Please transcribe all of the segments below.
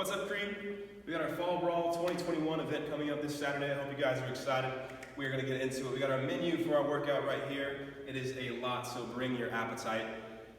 What's up, Creed? We got our Fall Brawl 2021 event coming up this Saturday. I hope you guys are excited. We are going to get into it. We got our menu for our workout right here. It is a lot, so bring your appetite.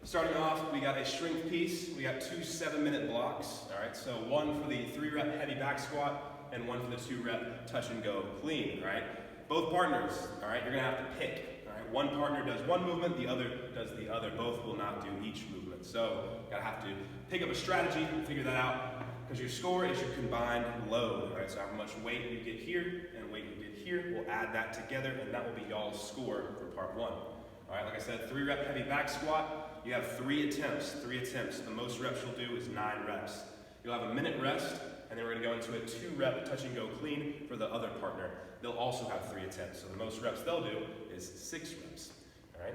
Starting off, we got a strength piece. We got 2 7-minute blocks. All right, so one for the 3-rep heavy back squat and one for the 2-rep touch and go clean. All right, both partners. All right, you're going to have to pick. All right, one partner does one movement, the other does the other. Both will not do each movement. So you're going to have to pick up a strategy and figure that out. Because your score is your combined load, all right? So how much weight you get here and weight you get here, we'll add that together, and that will be y'all's score for part 1. All right, like I said, 3-rep heavy back squat. You have 3 attempts. The most reps you'll do is 9 reps. You'll have a minute rest, and then we're gonna go into a 2-rep touch and go clean for the other partner. They'll also have 3 attempts. So the most reps they'll do is 6 reps, all right?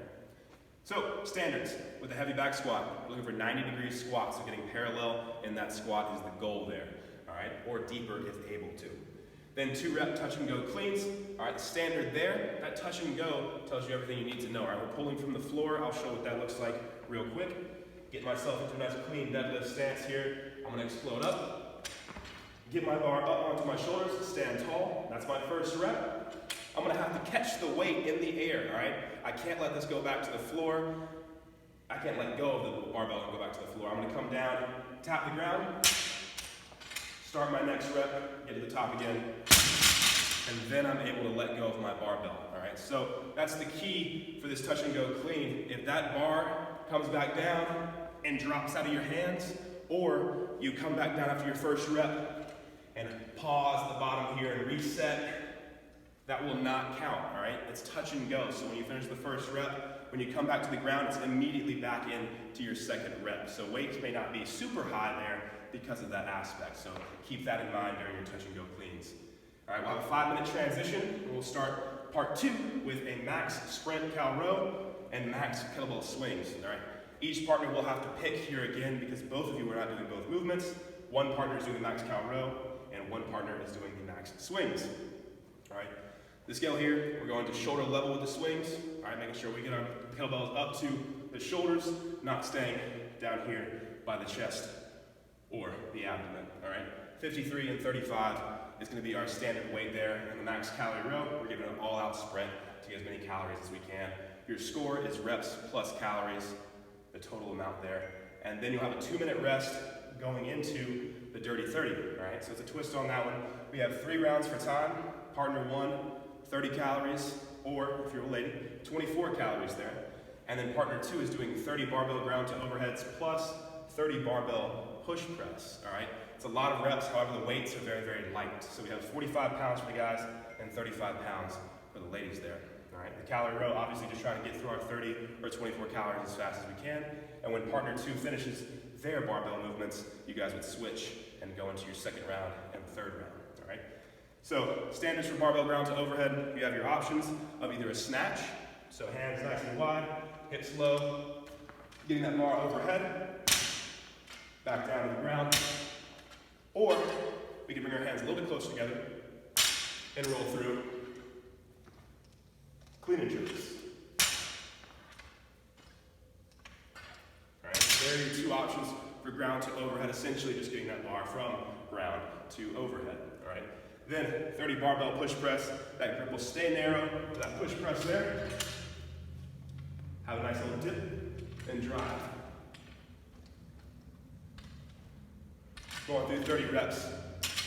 So, standards with a heavy back squat. We're looking for 90-degree squat, so getting parallel in that squat is the goal there, all right? Or deeper if able to. Then 2-rep touch and go cleans. All right, the standard there, that touch and go tells you everything you need to know. All right, we're pulling from the floor. I'll show what that looks like real quick. Get myself into a nice clean deadlift stance here. I'm gonna explode up. Get my bar up onto my shoulders, stand tall. That's my first rep. I'm gonna have to catch the weight in the air, all right? I can't let this go back to the floor. I can't let go of the barbell and go back to the floor. I'm gonna come down, tap the ground, start my next rep, get to the top again, and then I'm able to let go of my barbell, all right? So that's the key for this touch and go clean. If that bar comes back down and drops out of your hands, or you come back down after your first rep and pause at the bottom here and reset, that will not count, all right? It's touch and go. So when you finish the first rep, when you come back to the ground, it's immediately back in to your second rep. So weights may not be super high there because of that aspect. So keep that in mind during your touch and go cleans. All right, we'll have a 5-minute transition, and we'll start part 2 with a max sprint Calorie Row and max kettlebell swings, all right? Each partner will have to pick here again because both of you are not doing both movements. One partner is doing the max Calorie Row, and one partner is doing the max swings, all right? The scale here, we're going to shoulder level with the swings, all right, making sure we get our kettlebells up to the shoulders, not staying down here by the chest or the abdomen, all right? 53 and 35 is gonna be our standard weight there. And the max Calorie Row, we're giving an all-out sprint to get as many calories as we can. Your score is reps plus calories, the total amount there. And then you'll have a 2-minute rest going into the dirty 30, all right? So it's a twist on that one. We have 3 rounds for time. Partner 1, 30 calories, or if you're a lady, 24 calories there. And then partner 2 is doing 30 barbell ground to overheads plus 30 barbell push press, all right? It's a lot of reps, however the weights are very, very light. So we have 45 pounds for the guys and 35 pounds for the ladies there, all right? The Calorie Row, obviously just trying to get through our 30 or 24 calories as fast as we can. And when partner 2 finishes their barbell movements, you guys would switch and go into your second round and third round, all right? So standards for barbell ground to overhead, you have your options of either a snatch, so hands nice and wide, hips low, getting that bar overhead, back down to the ground, or we can bring our hands a little bit closer together and roll through clean and jerks. All right, there are your 2 options for ground to overhead, essentially just getting that bar from ground to overhead, all right? Then 30 barbell push press, that grip will stay narrow for that push press there. Have a nice little dip and drive. Going through 30 reps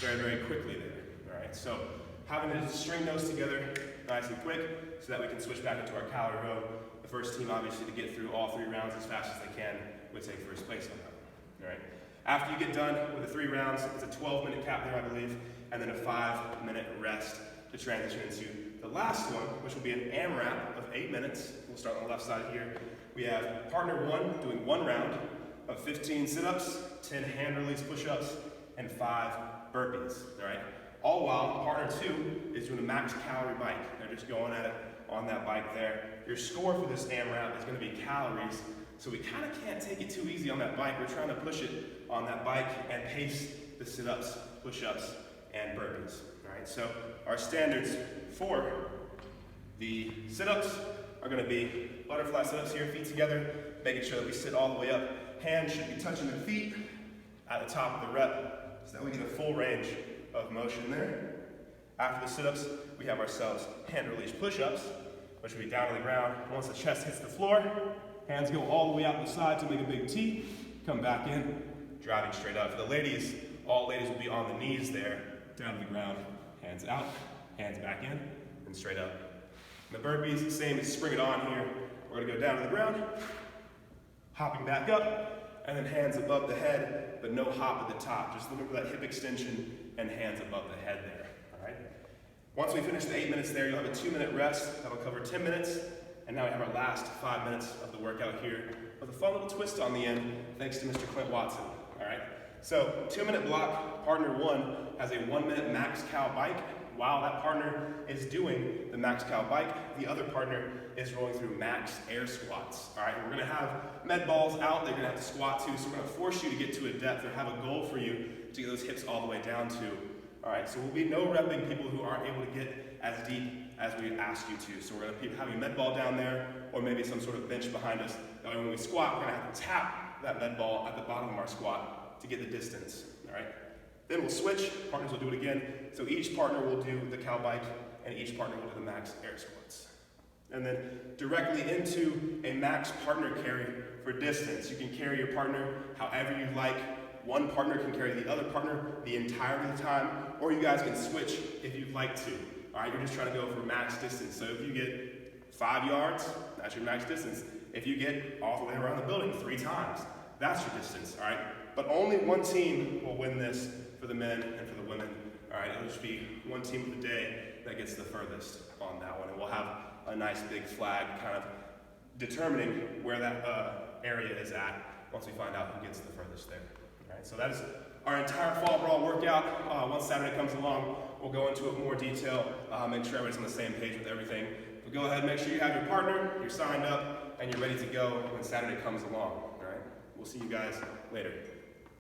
very, very quickly there, all right? So having to string those together nice and quick so that we can switch back into our Calorie Row. The first team, obviously, to get through all 3 rounds as fast as they can would take first place on that, all right? After you get done with the 3 rounds, it's a 12-minute cap there, I believe, and then a 5-minute rest to transition into the last one, which will be an AMRAP of 8 minutes. We'll start on the left side here. We have partner 1 doing 1 round of 15 sit-ups, 10 hand release push-ups, and 5 burpees, all right? All while partner 2 is doing a max calorie bike. They're just going at it on that bike there. Your score for this AMRAP is gonna be calories, so we kinda can't take it too easy on that bike. We're trying to push it on that bike and pace the sit-ups, push-ups, and burpees, all right? So our standards for the sit-ups are gonna be butterfly sit-ups here, feet together, making sure that we sit all the way up. Hands should be touching the feet at the top of the rep. so that we get a full range of motion there. After the sit-ups, we have ourselves hand release push-ups, which will be down to the ground. Once the chest hits the floor, hands go all the way out to the side to make a big T, come back in, driving straight up. For the ladies, all ladies will be on the knees there, down to the ground, hands out, hands back in, and straight up. And the burpees, same as spring it on here. We're gonna go down to the ground, hopping back up, and then hands above the head, but no hop at the top. Just looking for that hip extension and hands above the head there, all right? Once we finish the 8 minutes there, you'll have a 2-minute rest. That'll cover 10 minutes. And now we have our last 5 minutes of the workout here with a fun little twist on the end, thanks to Mr. Clint Watson, all right? So 2-minute block, partner 1 has a 1-minute max cal bike. While that partner is doing the max cal bike, the other partner is rolling through max air squats, all right? We're gonna have med balls out, they're gonna have to squat too, so we're gonna force you to get to a depth or have a goal for you to get those hips all the way down to, all right? So we'll be no repping people who aren't able to get as deep as we ask you to. So we're gonna have you med ball down there, or maybe some sort of bench behind us. That way when we squat, we're gonna have to tap that med ball at the bottom of our squat to get the distance, all right? Then we'll switch, partners will do it again. So each partner will do the cal bike, and each partner will do the max air squats. And then directly into a max partner carry for distance. You can carry your partner however you like. One partner can carry the other partner the entirety of the time, or you guys can switch if you'd like to. All right, you're just trying to go for max distance. So if you get 5 yards, that's your max distance. If you get all the way around the building 3 times, that's your distance, all right? But only one team will win this for the men and for the women, all right? It'll just be one team of the day that gets the furthest on that one. And we'll have a nice big flag kind of determining where that area is at once we find out who gets the furthest there, all right? So that is our entire fall brawl workout. Once Saturday comes along, we'll go into it in more detail, make sure everybody's on the same page with everything. But go ahead and make sure you have your partner, you're signed up, and you're ready to go when Saturday comes along, all right? We'll see you guys later.